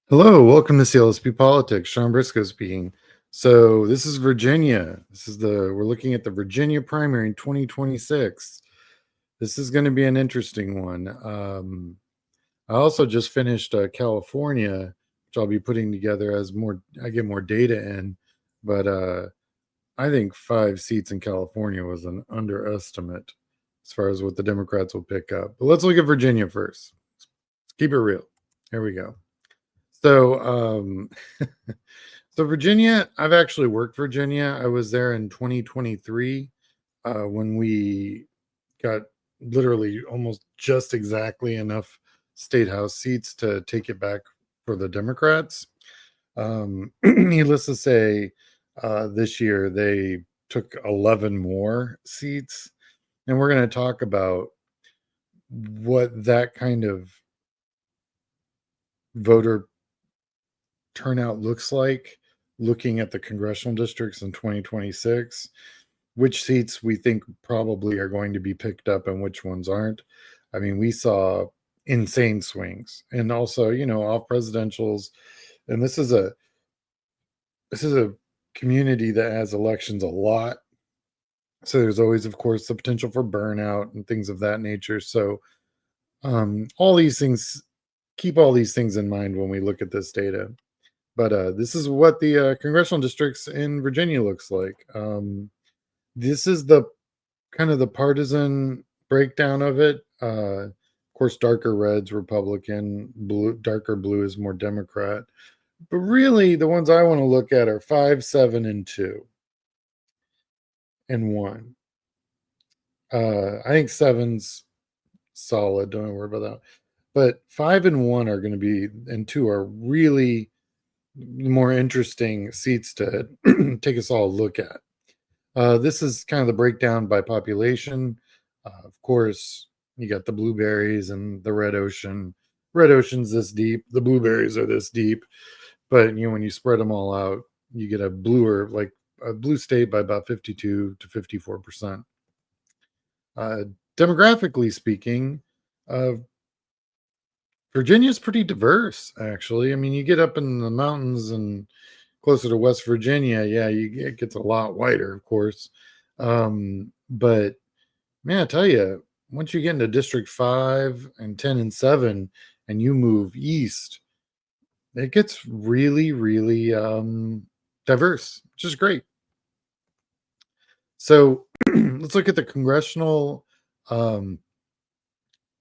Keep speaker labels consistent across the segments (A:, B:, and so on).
A: Hello, welcome to CLSP Politics. Sean Briscoe speaking. So this is Virginia. We're looking at the Virginia primary in 2026. This is going to be an interesting one. I also just finished California, which I'll be putting together as I get more data in. But I think 5 seats in California was an underestimate as far as what the Democrats will pick up. But let's look at Virginia first. Let's keep it real. Here we go. So, so Virginia, I've actually worked Virginia. I was there in 2023 when we got literally almost just exactly enough state house seats to take it back for the Democrats. Needless to say, this year they took 11 more seats, and we're going to talk about what that kind of voter turnout looks like looking at the congressional districts in 2026, which seats we think probably are going to be picked up and which ones aren't. I mean, we saw insane swings, and also, off presidentials. And this is a community that has elections a lot. So there's always, of course, the potential for burnout and things of that nature. So all these things, keep all these things in mind when we look at this data. But this is what the congressional districts in Virginia looks like. This is the kind of the partisan breakdown of it. Of course, darker red's Republican, darker blue is more Democrat. But really, the ones I want to look at are 5, 7, and 2, and 1. I think 7's solid. Don't worry about that. But 5 and 1 are going to be, and 2 are really more interesting seats to take us all a look at. This is kind of the breakdown by population. Of course, you got the blueberries and the red ocean. Red ocean's this deep. The blueberries are this deep. But when you spread them all out, you get a blue state by about 52 to 54%. Demographically speaking, Virginia's pretty diverse, actually. I mean, you get up in the mountains and closer to West Virginia, it gets a lot whiter, of course. But man, I tell you, once you get into District 5 and 10 and 7 and you move east, it gets really, really diverse, which is great. So let's look at the congressional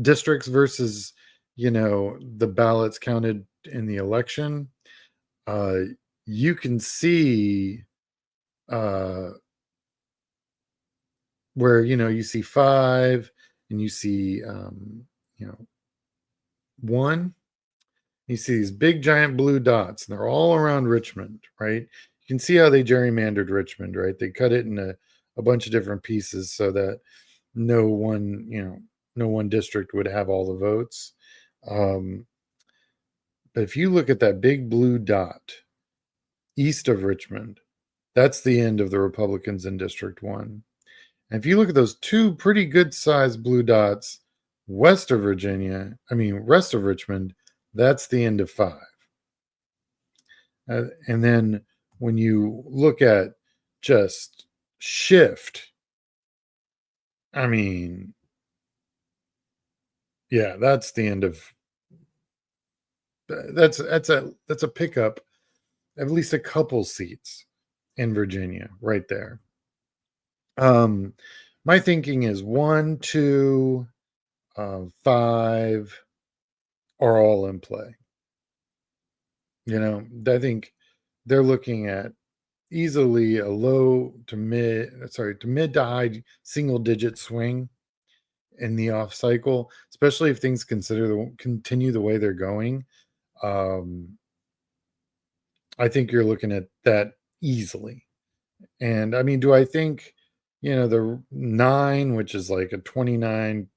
A: districts versus the ballots counted in the election. You can see where you see 5 and you see 1. You see these big giant blue dots, and they're all around Richmond, right? You can see how they gerrymandered Richmond, right? They cut it in a bunch of different pieces so that no one district would have all the votes. But if you look at that big blue dot east of Richmond, that's the end of the Republicans in District 1. And if you look at those 2 pretty good sized blue dots rest of Richmond, that's the end of 5. And then when you look at just shift, I mean, yeah, that's the end of that's a pickup, at least a couple seats in Virginia right there. My thinking is 1, 2, 5 are all in play. I think they're looking at easily a low to mid to high single digit swing in the off cycle, especially if things continue the way they're going. I think you're looking at that easily. And I mean, do I think, the 9, which is like a 29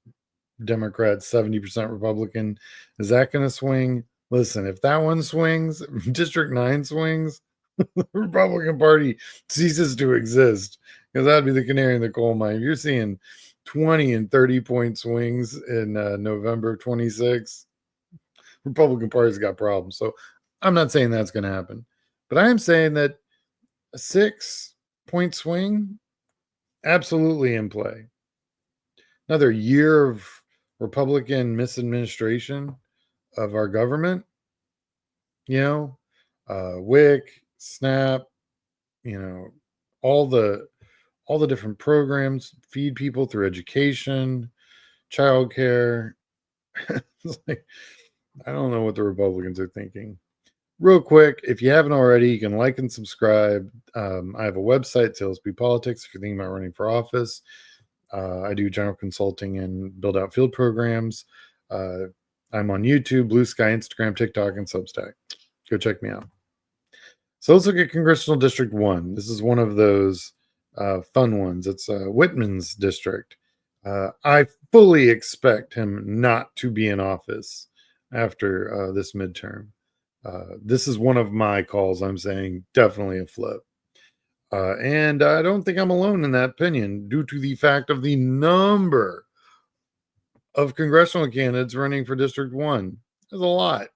A: Democrat, 70% Republican, is that going to swing? Listen, if that one swings, District 9 swings, the Republican Party ceases to exist, because that'd be the canary in the coal mine. You're seeing 20 and 30-point swings in November 26. Republican Party's got problems. So I'm not saying that's going to happen, but I am saying that a 6-point swing, absolutely in play. Another year of Republican misadministration of our government, you know, WIC, SNAP, you know, all the different programs feed people through education, childcare. It's like, I don't know what the Republicans are thinking. Real quick, if you haven't already, you can like and subscribe. I have a website, Salespeople Politics, if you're thinking about running for office. I do general consulting and build out field programs. I'm on YouTube, Blue Sky, Instagram, TikTok, and Substack. Go check me out. So let's look at Congressional District 1. This is one of those fun ones. It's Whitman's district. I fully expect him not to be in office after this midterm. This is one of my calls. I'm saying definitely a flip. And I don't think I'm alone in that opinion due to the fact of the number of congressional candidates running for District 1. There's a lot.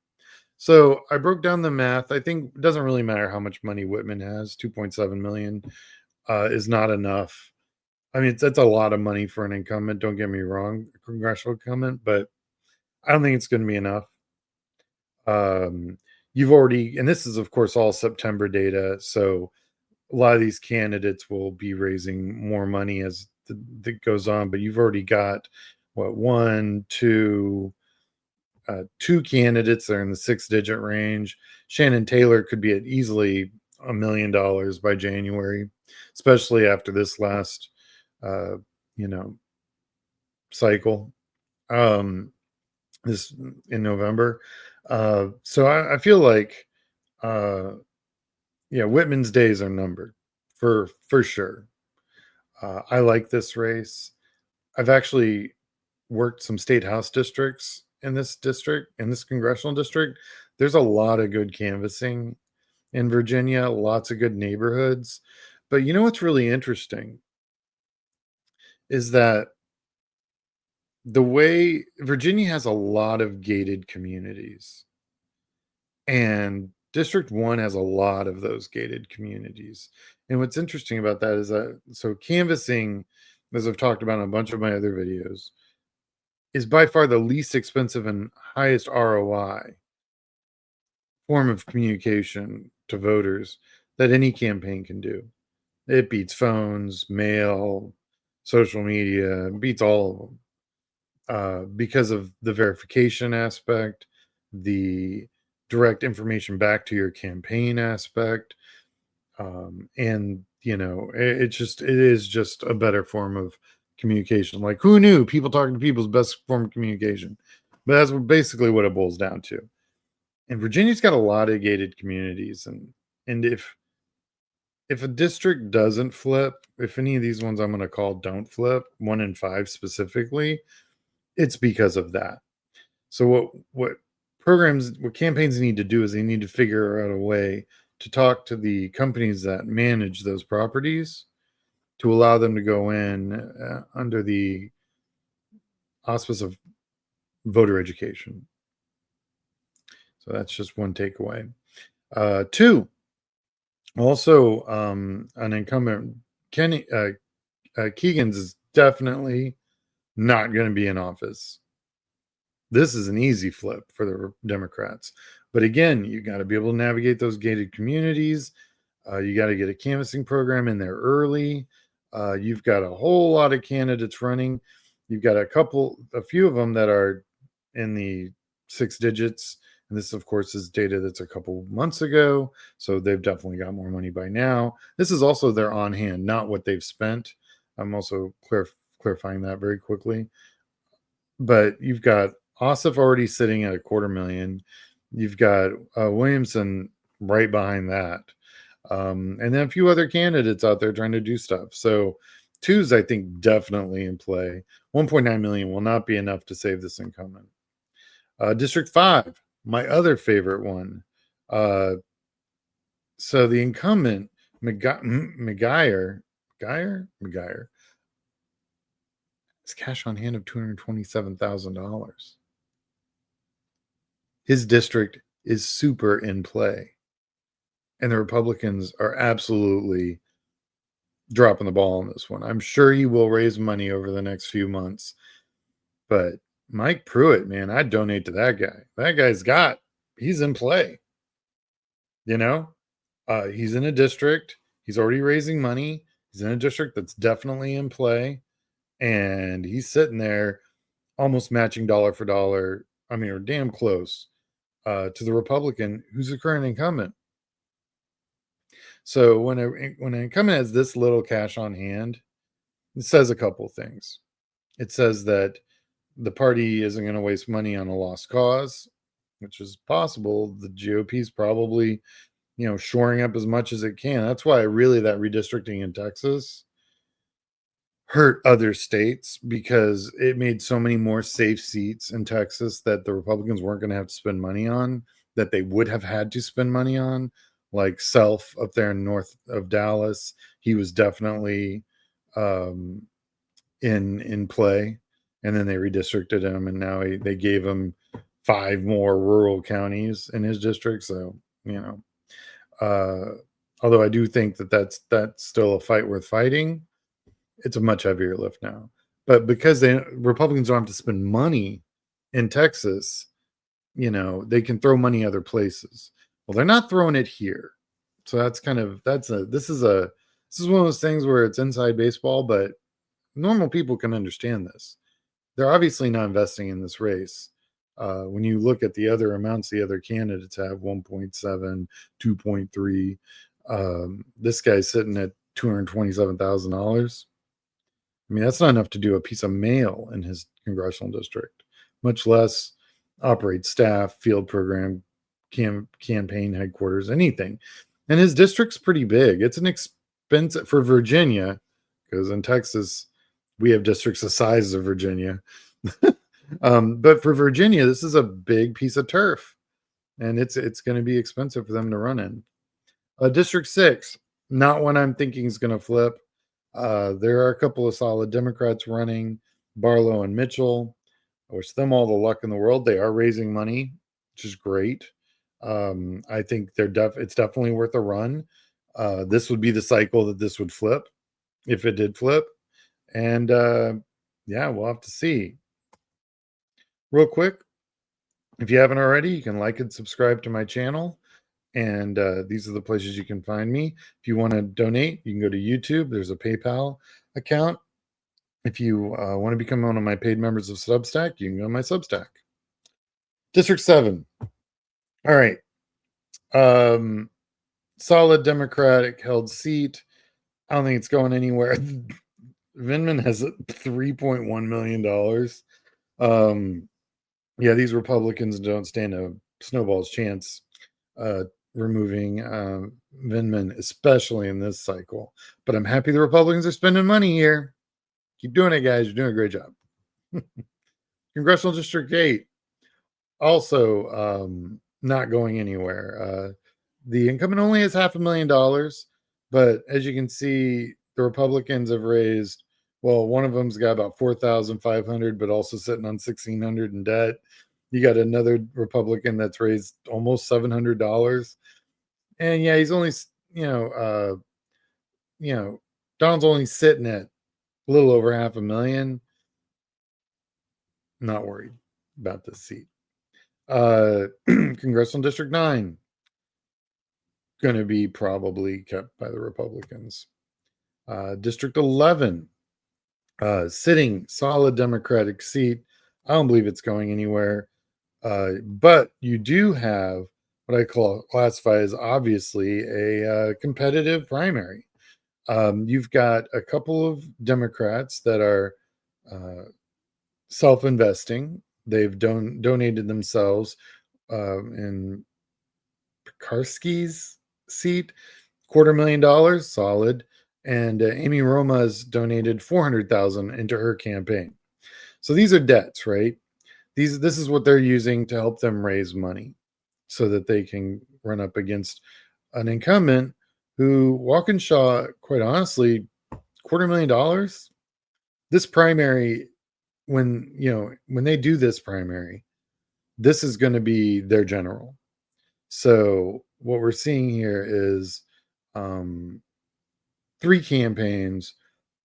A: So I broke down the math. I think it doesn't really matter how much money Whitman has. 2.7 million is not enough. I mean, that's a lot of money for an incumbent. Don't get me wrong, a congressional incumbent, but I don't think it's going to be enough. You've already, and this is of course all September data, so a lot of these candidates will be raising more money as that goes on. But you've already got what two candidates that are in the 6-digit range. Shannon Taylor could be at easily $1 million by January, especially after this last, cycle. This in November. So I feel like, Whitman's days are numbered for sure. I like this race. I've actually worked some state house districts in this congressional district. There's a lot of good canvassing in Virginia, lots of good neighborhoods. But you know what's really interesting is that the way Virginia has a lot of gated communities, and District 1 has a lot of those gated communities. And what's interesting about that is that, so canvassing, as I've talked about in a bunch of my other videos, is by far the least expensive and highest ROI form of communication to voters that any campaign can do. It beats phones, mail, social media, beats all of them. Because of the verification aspect, the direct information back to your campaign aspect, and it is just a better form of communication. Like, who knew people talking to people is the best form of communication? But that's basically what it boils down to. And Virginia's got a lot of gated communities, and if a district doesn't flip, if any of these ones I'm going to call don't flip, 1 in 5 specifically, it's because of that. So what campaigns need to do is they need to figure out a way to talk to the companies that manage those properties to allow them to go in under the auspice of voter education. So that's just one takeaway. 2, also an incumbent, Kenny Keegan's is definitely not going to be in office. This is an easy flip for the Democrats. But again, you got to be able to navigate those gated communities. You got to get a canvassing program in there early. You've got a whole lot of candidates running. You've got a few of them that are in the 6 digits. And this, of course, is data that's a couple months ago. So they've definitely got more money by now. This is also their on hand, not what they've spent. I'm also clarifying that very quickly. But you've got Ossoff already sitting at $250,000. You've got Williamson right behind that. And then a few other candidates out there trying to do stuff. So 2's, I think, definitely in play. 1.9 million will not be enough to save this incumbent. District 5, my other favorite one. So the incumbent, McGuire, has cash on hand of $227,000. His district is super in play. And the Republicans are absolutely dropping the ball on this one. I'm sure he will raise money over the next few months. But Mike Pruitt, man, I'd donate to that guy. That he's in play. You know, he's in a district. He's already raising money. He's in a district that's definitely in play. And he's sitting there almost matching dollar for dollar. I mean, or damn close to the Republican who's the current incumbent. So when an incumbent has this little cash on hand, it says a couple things. It says that the party isn't going to waste money on a lost cause, which is possible. The GOP is probably, shoring up as much as it can. That's why really that redistricting in Texas hurt other states, because it made so many more safe seats in Texas that the Republicans weren't going to have to spend money on, that they would have had to spend money on, like Self up there in north of Dallas. He was definitely in play, and then they redistricted him, and now they gave him 5 more rural counties in his district. So although I do think that's still a fight worth fighting, it's a much heavier lift now. But because Republicans don't have to spend money in Texas, they can throw money other places. Well, they're not throwing it here. So this is one of those things where it's inside baseball, but normal people can understand this. They're obviously not investing in this race. When you look at the other amounts the other candidates have, 1.7, 2.3, this guy's sitting at $227,000. I mean, that's not enough to do a piece of mail in his congressional district, much less operate staff, field program, campaign headquarters, anything. And his district's pretty big. It's an expensive for Virginia, because in Texas, we have districts the size of Virginia. But for Virginia, this is a big piece of turf, and it's going to be expensive for them to run in. District 6, not one I'm thinking is going to flip. There are a couple of solid Democrats running, Barlow and Mitchell. I wish them all the luck in the world. They are raising money, which is great. I think it's definitely worth a run. This would be the cycle that this would flip, if it did flip. And we'll have to see. Real quick, if you haven't already, you can like and subscribe to my channel. And these are the places you can find me. If you want to donate, you can go to YouTube. There's a PayPal account. If you want to become one of my paid members of Substack, you can go to my Substack. District 7. All right. Solid Democratic held seat. I don't think it's going anywhere. Vindman has $3.1 million. These Republicans don't stand a snowball's chance removing Vindman, especially in this cycle. But I'm happy the Republicans are spending money here. Keep doing it, guys. You're doing a great job. Congressional District 8, also not going anywhere. The incumbent only has $500,000, but as you can see, the Republicans have raised, well, one of them's got about $4,500, but also sitting on $1,600 in debt. You got another Republican that's raised almost $700, and he's only, Donald's only sitting at a little over $500,000. Not worried about this seat. Congressional District 9, going to be probably kept by the Republicans. District 11, sitting solid Democratic seat. I don't believe it's going anywhere. But you do have what I classify as obviously a competitive primary. You've got a couple of Democrats that are self-investing. They've donated themselves in Pekarsky's seat, $250,000, solid. And Amy Roma has donated $400,000 into her campaign. So these are debts, right? This is what they're using to help them raise money so that they can run up against an incumbent who, Walkinshaw, quite honestly, $250,000. This primary, when they do this primary, this is going to be their general. So what we're seeing here is 3 campaigns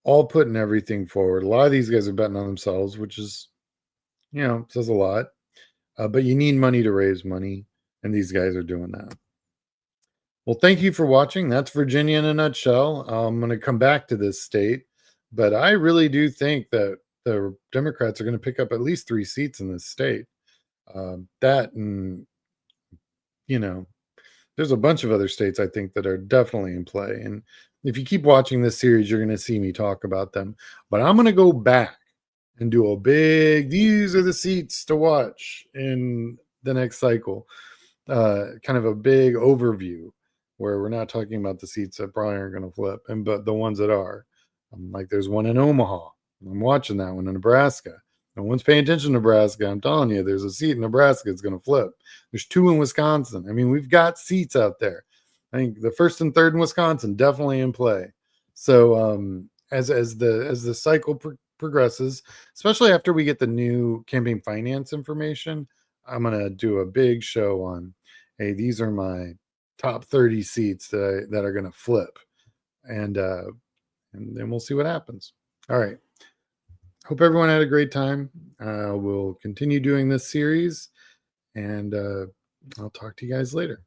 A: all putting everything forward. A lot of these guys are betting on themselves, which is, says a lot. But you need money to raise money, and these guys are doing that. Well, thank you for watching. That's Virginia in a nutshell. I'm going to come back to this state, but I really do think that the Democrats are going to pick up at least 3 seats in this state. That and, there's a bunch of other states I think that are definitely in play. And if you keep watching this series, you're going to see me talk about them. But I'm going to go back and do these are the seats to watch in the next cycle. Kind of a big overview where we're not talking about the seats that probably aren't going to flip, but the ones that are. Like there's one in Omaha. I'm watching that one in Nebraska. No one's paying attention to Nebraska. I'm telling you, there's a seat in Nebraska that's going to flip. There's 2 in Wisconsin. I mean, we've got seats out there. I think the 1st and 3rd in Wisconsin definitely in play. So as the cycle progresses, especially after we get the new campaign finance information, I'm gonna do a big show on, hey, these are my top 30 seats that are gonna flip, and then we'll see what happens. All right. Hope everyone had a great time. We'll continue doing this series, and I'll talk to you guys later.